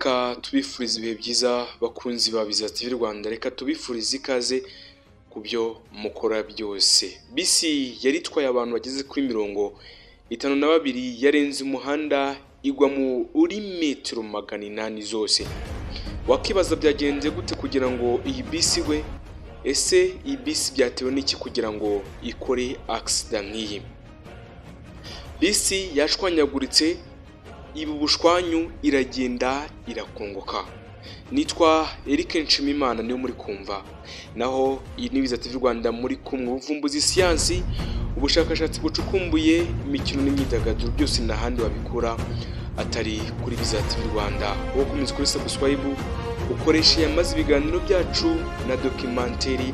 reka tubifurize ibihe byiza bakunzi ba Biza TV Rwanda, reka tubifurize ikaze ku byo mukora byose. Bisi yari itwaye abantu bageze kuri 52 yarenze umuhanda igwa muri metero 800 zose. Wakibaza byagenze gute kugira ngo iyi bisi we? Ese iyi bisi byatewe n'iki kugira ngo ikore accident nk'iyi? Bisi yashwanyaguritse, ibi bushwanyu iragenda irakongoka. Nitwa Eric Nshimimana niyo muri kumva. Naho iyi ni Biza TV Rwanda muri kumwe uvumbuzi siyansi, ubushakashatsi bucukumbuye, imikino n'imyidagaduro byose n'ahandi wabikura atari kuri Biza TV Rwanda. Wowe komeza kuri subscribe, ukoresha yamaze ibiganiro byacu na documentary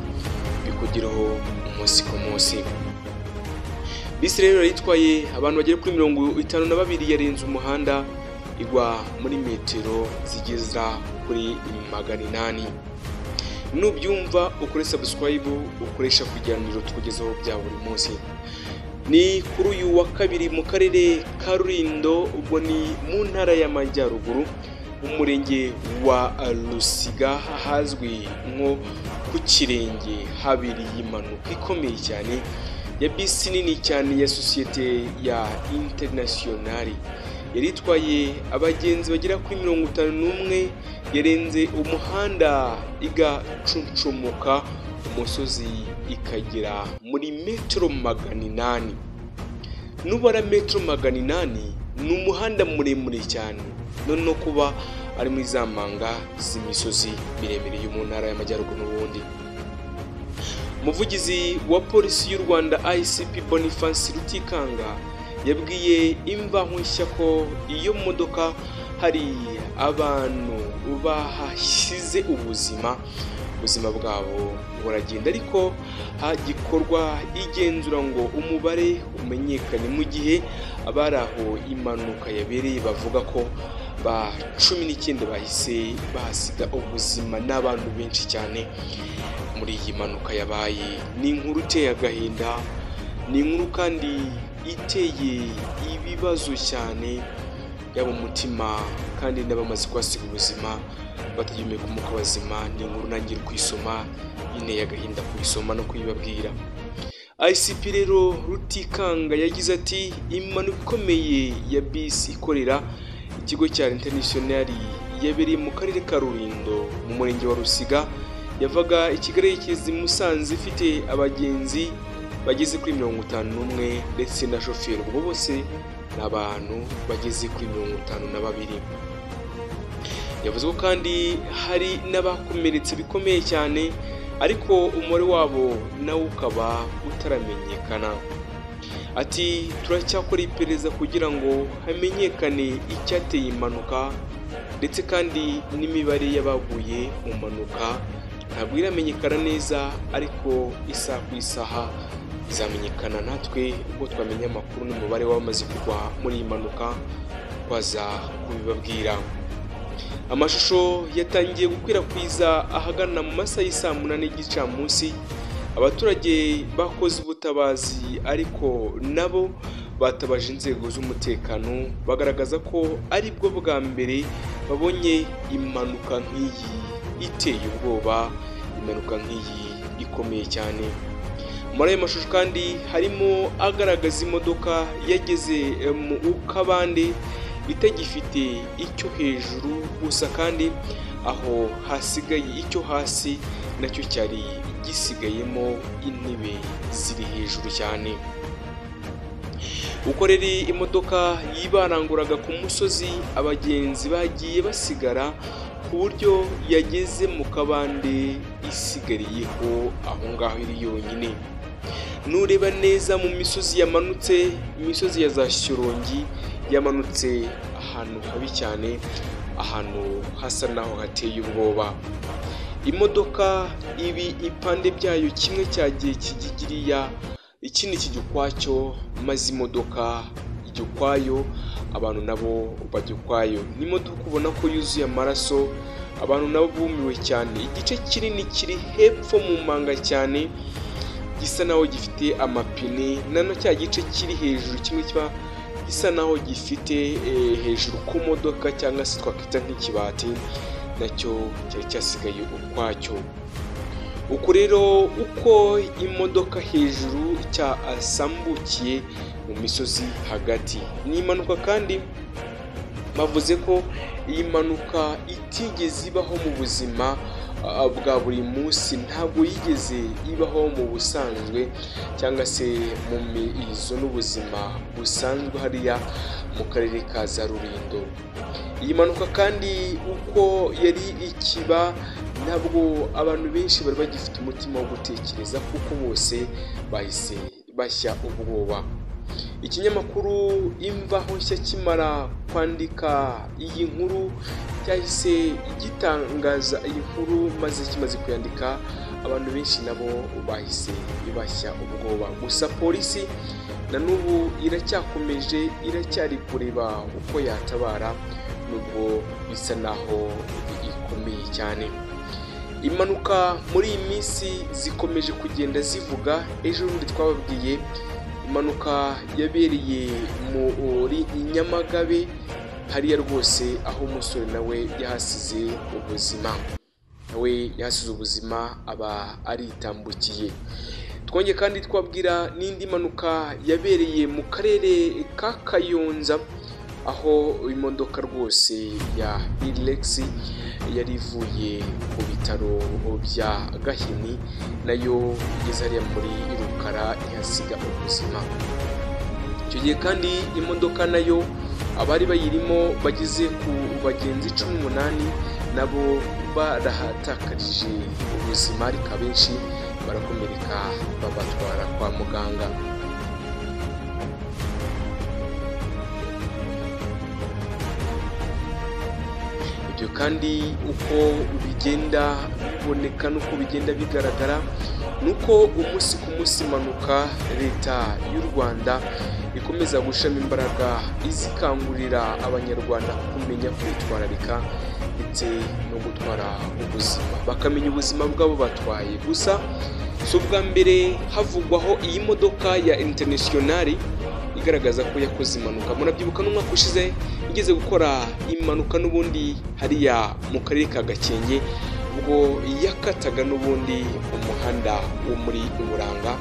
bikugeraho umunsi ku munsi. Bisi rero yitwaye abantu bagera kuri 52 yarenze umuhanda igwa muri metero zigeza kuri 800. Nubyumva ukore subscribe, ukoresha kugiraniro tukugezaho bya buri munsi. Ni kuri uyu wa kabiri mu karere ka Rulindo, ubwo ni mu ntara y'Amajyaruguru, umurenge wa Rusiga, hazwi nko ku Kirenge, habereye impanuka ikomeye cyane ya bisi nini cyane ya sosiyete ya International. Yari itwaye abagenzi bagera kuri 51, yarenze umuhanda igacuncomoka umusozi ikagera muri metero 800. Nubara metero 800 ni umuhanda muremure cyane, none kuba ari muri zamanga z'imisozi miremire yo mu ntara y'Amajyaruguru n'ubundi. Umuvugizi wa polisi y'u Rwanda ICP Boniface Rutikanga yabwiye Imvaho Nshya ko iyo modoka hari abantu bahashyize ubuzima bwabo buragenda, ariko hagikorwa igenzura ngo umubare umenyekane, mu gihe abari aho impanuka yabereye bavuga ko ba 19 bahise bahasiga ubuzima n'abantu benshi cyane muri iyi mpanuka yabaye. Ni inkuru iteye agahinda, ni inkuru kandi iteye ibibazo cyane yaba umutima, kandi n'abamaze kwasiga ubuzima batagimeye kumuka bazima. Ni inkuru nangira kwisoma, inteye agahinda kuyisoma no kuyibabwira. ICP rero Rutikanga yagize ati impanuka ikomeye ya bisi ikorera ikigo cya International yabereye mu karere ka Rulindo mu murenge wa Rusiga, yavaga i Kigali yerekeza i Musanze ifite abagenzi bageze kuri 51 ndetse na shoferi, ubwo bose n'abantu bageze kuri 52. Yavuze ko kandi hari n'abakomeretse bikomeye cyane, ariko umubare wabo nawo ukaba utaramenyekana. Ati turacyakora iperereza kugira ngo hamenyekane icyateye impanuka, ndetse kandi n'imibare y'abaguye mu mpanuka ntabwo iramenyekana neza, ariko isaha ku isaha izamenyekana. Natwe ubwo twamenye amakuru n'umubare w'abamaze kugwa muri iyi mpanuka twaza kubibabwira. Amashusho yatangiye gukwirakwiza ahagana mu masaha y'isa 8 y'igicamunsi. Abaturage bakoze ubutabazi, ariko nabo batabaje inzego z'umutekano, bagaragaza ko ari bwo bwa mbere babonye impanuka nk'iyi iteye ubwoba, impanuka nk'iyi ikomeye cyane. Muri ayo mashusho kandi harimo agaragaza imodoka yageze mu kabande itagifite icyo hejuru gusa, kandi aho hasigaye icyo hasi nacyo cyari gisigayemo intebe ziri hejuru cyane. Uko rero imodoka yibaranguraga ku musozi, abagenzi bagiye basigara ku buryo yageze mu kabande isigariyeho aho ngaho iri yonyine. Nureba neza mu misozi yamanutse, imisozi ya za Shyorongi yamanutse ahantu habi cyane, ahantu hasa naho hateye ubwoba. Imodoka ibi ipande byayo kimwe cyagiye kigiriya, ikindi kijya ukwacyo, maze imodoka ijya ukwayo, abantu nabo bajya ukwayo. Ni imodoka ubona ko yuzuye amaraso, abantu nabo bumiwe cyane. Igice kinini kiri hepfo mu manga cyane gisa naho gifite amapine, nano cya gice kiri hejuru kimwe kiba gisa naho gifite hejuru ku modoka cyangwa se twakwita nk'ikibati nacyo cyari cyasigaye ukwacyo. Uko rero uko imodoka hejuru cyasambukiye mu misozi hagati. Ni impanuka kandi bavuze ko iyi mpanuka itigeze ibaho mu buzima bwa buri munsi, ntabwo yigeze ibaho mu busanzwe cyangwa se mu mizo n'ubuzima busanzwe hariya mu karere ka za Rulindo. Iyi mpanuka kandi uko yari ikiba ntabwo abantu benshi bari bagifite umutima wo gutekereza kuko bose bahise bashya ubwoba. Ikinyamakuru Imvaho Nshya kimara kwandika iyi nkuru cyahise gitangaza iyi nkuru, maze kimaze kuyandika abantu benshi nabo bahise bashya ubwoba. Gusa polisi na n'ubu iracyakomeje, iracyari kureba uko yatabara nubwo bisa naho ikomeye cyane. Impanuka muri iyi minsi zikomeje kugenda zivuga. Ejo bundi twababwiye impanuka yabereye muri Nyamagabe hariya rwose, aho umusore nawe yahasize ubuzima, aba aritambukiye. Twongeye kandi twabwira n'indi mpanuka yabereye mu karere ka Kayonza, aho imodoka rwose ya Hilux yari ivuye ku bitaro bya Gahini nayo igeze hariya muri Rukara ihasiga ubuzima. Icyo gihe kandi imodoka nayo abari bayirimo bageze ku bagenzi 18 nabo barahatakarije ubuzima, ariko abenshi barakomereka babatwara kwa muganga. Ibyo kandi uko bigenda biboneka n'uko bigenda bigaragara nuko umunsi ku munsi impanuka leta y'u Rwanda ikomeza gushama imbaraga izikangurira abanyarwanda kumenya kwitwararika ndetse no gutwara ubuzima, bakamenya ubuzima bwabo batwaye. Gusa si ubwa mbere havugwaho iyi modoka ya International igaragaza ko yakoze impanuka. Murabyibuka n'umwaka ushize igeze gukora impanuka n'ubundi hariya mu karere ka Gakenke, ubwo yakataga n'ubundi umuhanda wo muri Buranga.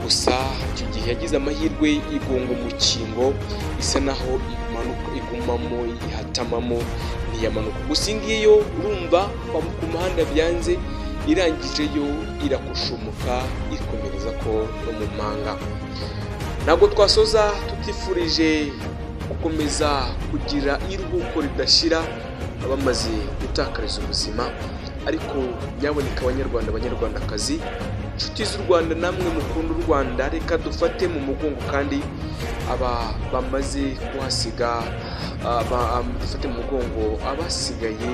Gusa icyo gihe yagize amahirwe igonga umukingo, isa naho impanuka igumamo ihatamamo ntiyamanuka. Gusa ngiyo urumva ku muhanda byanze, irangijeyo irakushumuka ikomereza ko no mu manga. Ntabwo twasoza tutifurije gukomeza kugira iruhuko ridashira abamaze gutakariza ubuzima, ariko nyaboneka abanyarwandakazi, inshuti z'u Rwanda, namwe mukunda u Rwanda, reka dufate mu mugongo kandi aba bamaze kuhasiga, dufate mu mugongo abasigaye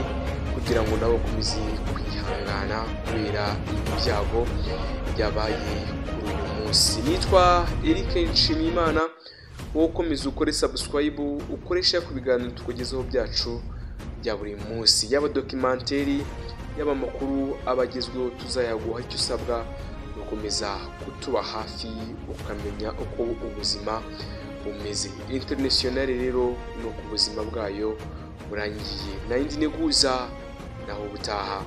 kugira ngo nabo bakomeze kwihangana kubera ibyago byabaye kuri uyu munsi. Nitwa Eric Nshimiyimana, wowe ukomeza ukore subscribe, ukoresha ku biganiro tukugezaho byacu bya buri munsi, yaba documentary yaba amakuru abagezweho tuzayaguha. Icyo usabwa gukomeza kutuba hafi ukamenya uko ubuzima bumeze. International rero no ku buzima bwayo burangiye. Nayindi neguza naho butaha.